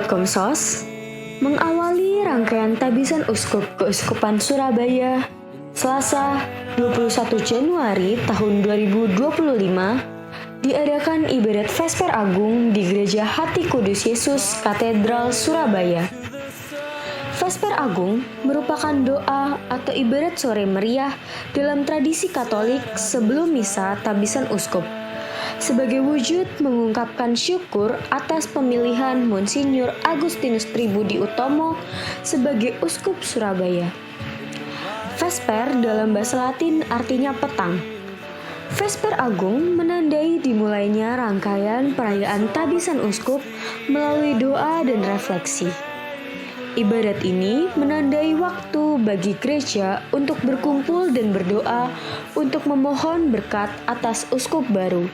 Sobat Komsos, mengawali rangkaian tabisan Uskup Keuskupan Surabaya, Selasa 21 Januari tahun 2025, diadakan ibadat Vesper Agung di Gereja Hati Kudus Yesus Katedral Surabaya. Vesper Agung merupakan doa atau ibadat sore meriah dalam tradisi Katolik sebelum misa tabisan uskup, sebagai wujud mengungkapkan syukur atas pemilihan Monsinyur Agustinus Tribudi Utomo sebagai Uskup Surabaya. Vesper dalam bahasa Latin artinya petang. Vesper Agung menandai dimulainya rangkaian perayaan tabisan uskup melalui doa dan refleksi. Ibadat ini menandai waktu bagi gereja untuk berkumpul dan berdoa untuk memohon berkat atas uskup baru.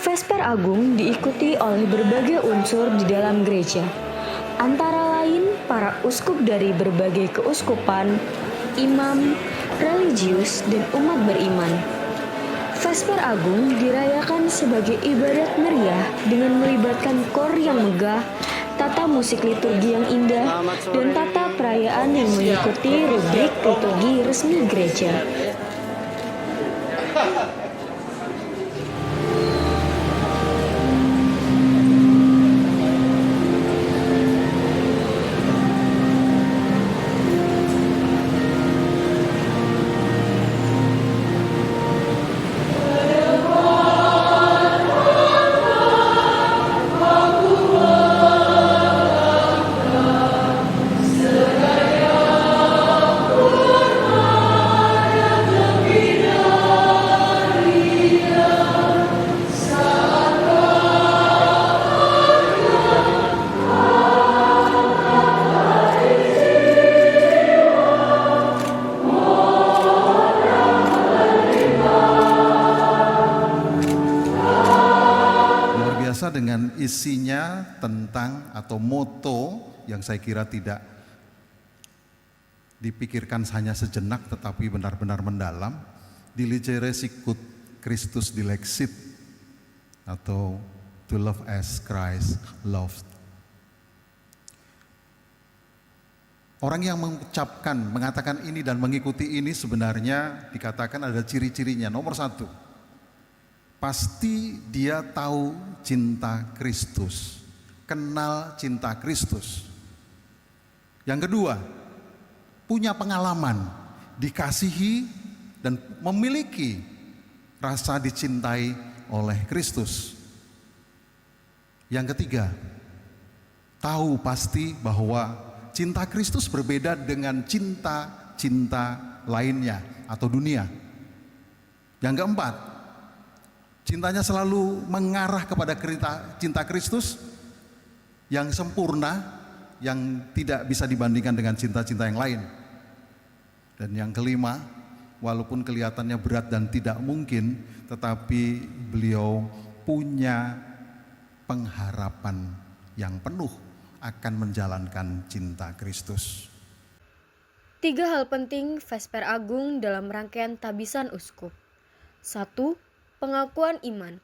Vesper Agung diikuti oleh berbagai unsur di dalam gereja, antara lain para uskup dari berbagai keuskupan, imam, religius, dan umat beriman. Vesper Agung dirayakan sebagai ibadat meriah dengan melibatkan kor yang megah, tata musik liturgi yang indah, dan tata perayaan yang mengikuti rubrik liturgi resmi gereja. Dengan isinya tentang atau moto yang saya kira tidak dipikirkan hanya sejenak tetapi benar-benar mendalam, diligere sicut Christus dilexit, atau to love as Christ loved. Orang yang mengatakan ini dan mengikuti ini sebenarnya dikatakan ada ciri-cirinya. Nomor satu, pasti dia tahu cinta Kristus, kenal cinta Kristus. Yang kedua, punya pengalaman, dikasihi dan memiliki rasa dicintai oleh Kristus. Yang ketiga, tahu pasti bahwa cinta Kristus berbeda dengan cinta lainnya atau dunia. Yang keempat, cintanya selalu mengarah kepada cinta Kristus yang sempurna, yang tidak bisa dibandingkan dengan cinta-cinta yang lain. Dan yang kelima, walaupun kelihatannya berat dan tidak mungkin, tetapi beliau punya pengharapan yang penuh akan menjalankan cinta Kristus. 3 hal penting Vesper Agung dalam rangkaian tabisan uskup. 1. Pengakuan iman.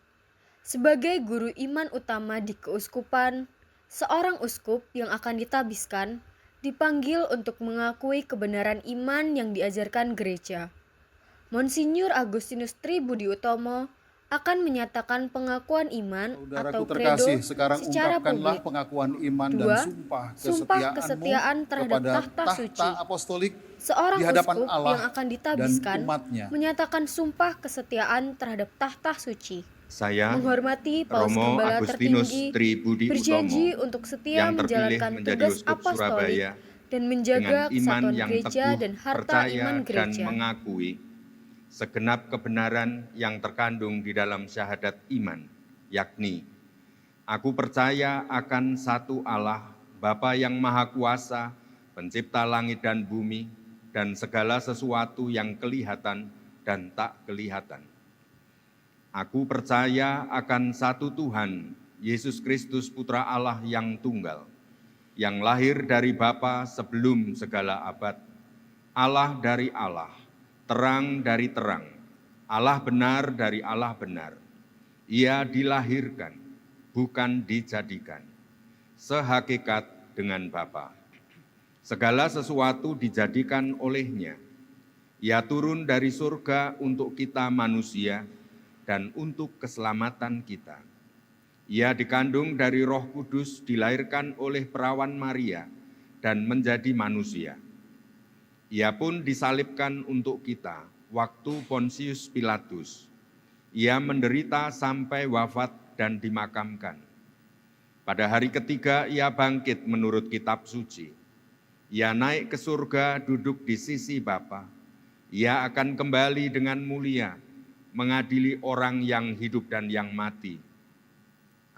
Sebagai guru iman utama di keuskupan, seorang uskup yang akan ditabiskan dipanggil untuk mengakui kebenaran iman yang diajarkan gereja. Monsinyur Agustinus Tribudi Utomo akan menyatakan pengakuan iman atau kredo secara publik. Pengakuan iman 2. dan Sumpah kesetiaan terhadap tahta suci. apostolik Seorang di hadapan uskup Allah yang akan ditabiskan dan umatnya. menyatakan sumpah kesetiaan terhadap tahta suci. Saya, Menghormati Paus Romo Gembala Agustinus tertinggi, Tribudi berjanji Utomo, untuk setia yang terpilih menjalankan menjadi tugas Uskup apostolik Surabaya dan menjaga dengan iman kesatuan yang gereja teguh, dan harta percaya iman dan gereja. mengakui segenap kebenaran yang terkandung di dalam syahadat iman, yakni aku percaya akan satu Allah, Bapa yang Maha Kuasa, Pencipta langit dan bumi, dan segala sesuatu yang kelihatan dan tak kelihatan. Aku percaya akan satu Tuhan, Yesus Kristus Putra Allah yang tunggal, yang lahir dari Bapa sebelum segala abad, Allah dari Allah, terang dari terang, Allah benar dari Allah benar. Ia dilahirkan, bukan dijadikan. sehakikat dengan Bapa. Segala sesuatu dijadikan olehnya. Ia turun dari surga untuk kita manusia dan untuk keselamatan kita. Ia dikandung dari Roh Kudus, dilahirkan oleh perawan Maria dan menjadi manusia. Ia pun disalibkan untuk kita waktu Pontius Pilatus. Ia menderita sampai wafat dan dimakamkan. Pada hari ketiga ia bangkit menurut kitab suci. Ia naik ke surga, duduk di sisi Bapa. Ia akan kembali dengan mulia, mengadili orang yang hidup dan yang mati.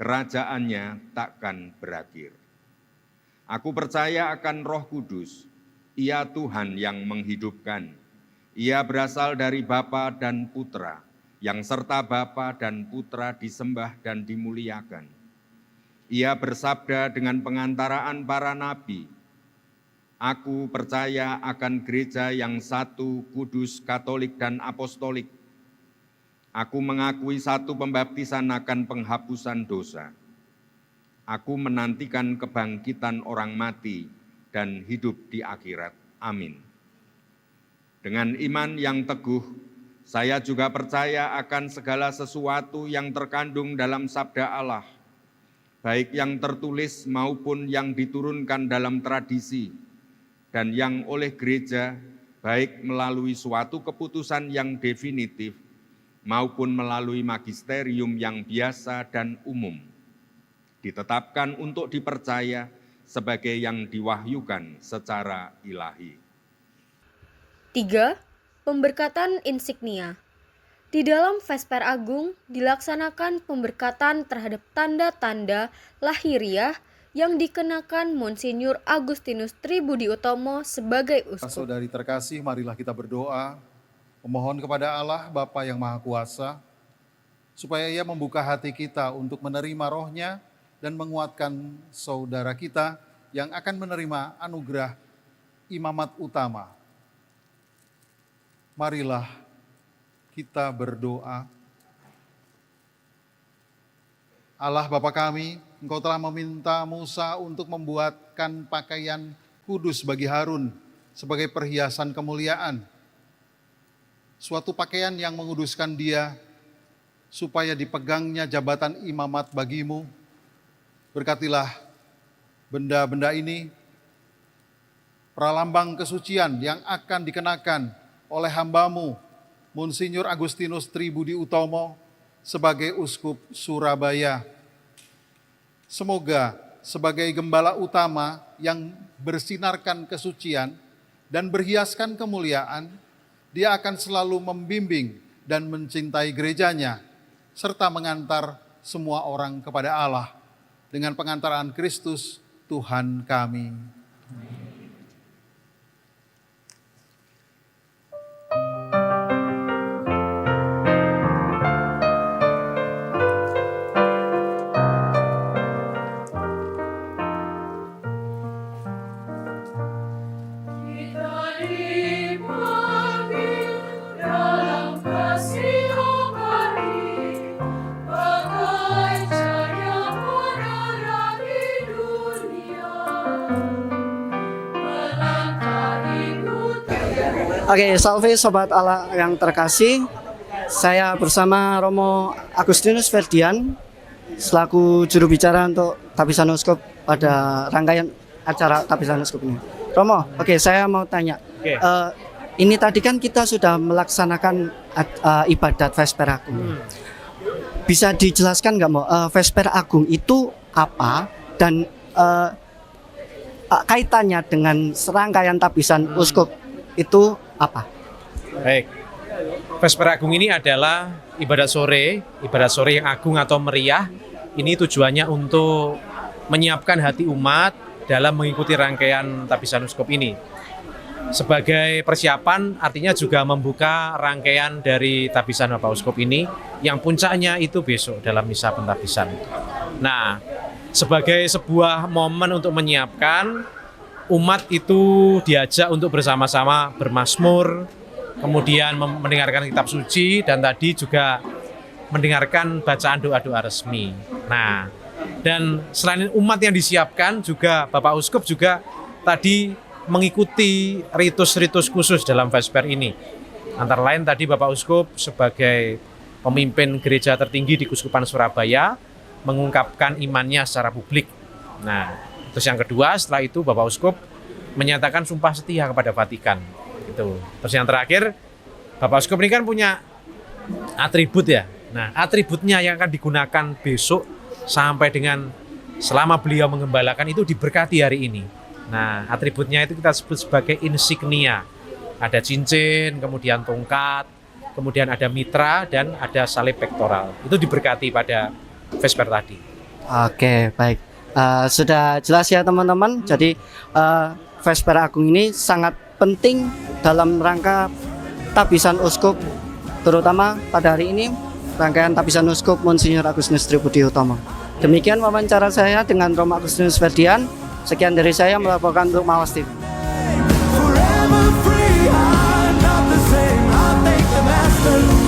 Kerajaannya takkan berakhir. Aku percaya akan Roh Kudus, Ia Tuhan yang menghidupkan. Ia berasal dari Bapa dan Putra, yang serta Bapa dan Putra disembah dan dimuliakan. Ia bersabda dengan pengantaraan para nabi, Aku percaya akan gereja yang satu, kudus, katolik, dan apostolik. Aku mengakui satu pembaptisan akan penghapusan dosa. Aku menantikan kebangkitan orang mati dan hidup di akhirat. Amin. Dengan iman yang teguh, saya juga percaya akan segala sesuatu yang terkandung dalam sabda Allah, baik yang tertulis maupun yang diturunkan dalam tradisi, dan yang oleh gereja, baik melalui suatu keputusan yang definitif, maupun melalui magisterium yang biasa dan umum, ditetapkan untuk dipercaya sebagai yang diwahyukan secara ilahi. 3. Pemberkatan insignia. Di dalam Vesper Agung dilaksanakan pemberkatan terhadap tanda-tanda lahiriah yang dikenakan Monsinyur Agustinus Tribudi Utomo sebagai uskup. Saudari terkasih, marilah kita berdoa, memohon kepada Allah Bapa yang Maha Kuasa, supaya Ia membuka hati kita untuk menerima roh-Nya dan menguatkan saudara kita yang akan menerima anugerah imamat utama. Marilah kita berdoa. Allah Bapa kami, Engkau telah meminta Musa untuk membuatkan pakaian kudus bagi Harun sebagai perhiasan kemuliaan. Suatu pakaian yang menguduskan dia supaya dipegangnya jabatan imamat bagimu. Berkatilah benda-benda ini, pralambang kesucian yang akan dikenakan oleh hambamu, Monsinyur Agustinus Tribudi Utomo, sebagai uskup Surabaya. Semoga sebagai gembala utama yang bersinarkan kesucian dan berhiaskan kemuliaan, dia akan selalu membimbing dan mencintai gerejanya, serta mengantar semua orang kepada Allah dengan pengantaran Kristus Tuhan kami. Oke, salve Sobat Allah yang terkasih. Saya bersama Romo Agustinus Ferdian selaku juru bicara untuk Tapisan Uskup pada rangkaian acara Tapisan Uskup ini. Romo, oke, saya mau tanya. Ini tadi kan kita sudah melaksanakan ibadat Vesper Agung. Bisa dijelaskan nggak, Mo? Vesper Agung itu apa dan kaitannya dengan serangkaian Tapisan Uskup itu apa? Baik, Vesper Agung ini adalah ibadat sore yang agung atau meriah. Ini tujuannya untuk menyiapkan hati umat dalam mengikuti rangkaian Tapisan Uskup ini. Sebagai persiapan, artinya juga membuka rangkaian dari Tapisan Bapak Uskup ini, yang puncaknya itu besok dalam misa pentapisan. Nah, sebagai sebuah momen untuk menyiapkan, umat itu diajak untuk bersama-sama bermazmur, kemudian mendengarkan kitab suci, dan tadi juga mendengarkan bacaan doa-doa resmi. Nah, Dan selain umat yang disiapkan, juga Bapak Uskup juga tadi mengikuti ritus-ritus khusus dalam Vesper ini. Antara lain tadi Bapak Uskup sebagai pemimpin gereja tertinggi di Keuskupan Surabaya mengungkapkan imannya secara publik. Nah, terus yang kedua setelah itu Bapak Uskup menyatakan sumpah setia kepada Vatikan. Gitu. Terus yang terakhir, Bapak Uskup ini kan punya atribut ya. Nah, atributnya yang akan digunakan besok sampai dengan selama beliau menggembalakan itu diberkati hari ini. Nah, atributnya itu kita sebut sebagai insignia. Ada cincin, kemudian tongkat, kemudian ada mitra, dan ada salib pektoral. Itu diberkati pada Vesper tadi. Oke, baik. Sudah jelas ya teman-teman. Jadi Vesper Agung ini sangat penting dalam rangka tabisan uskup, terutama pada hari ini rangkaian tabisan uskup Monsinyur Agustinus Tribudi Utomo. Demikian wawancara saya dengan Romo Agustinus Ferdian. Sekian dari saya melaporkan untuk Mawas TV. Forever free, I'm not the same. I thank the Master.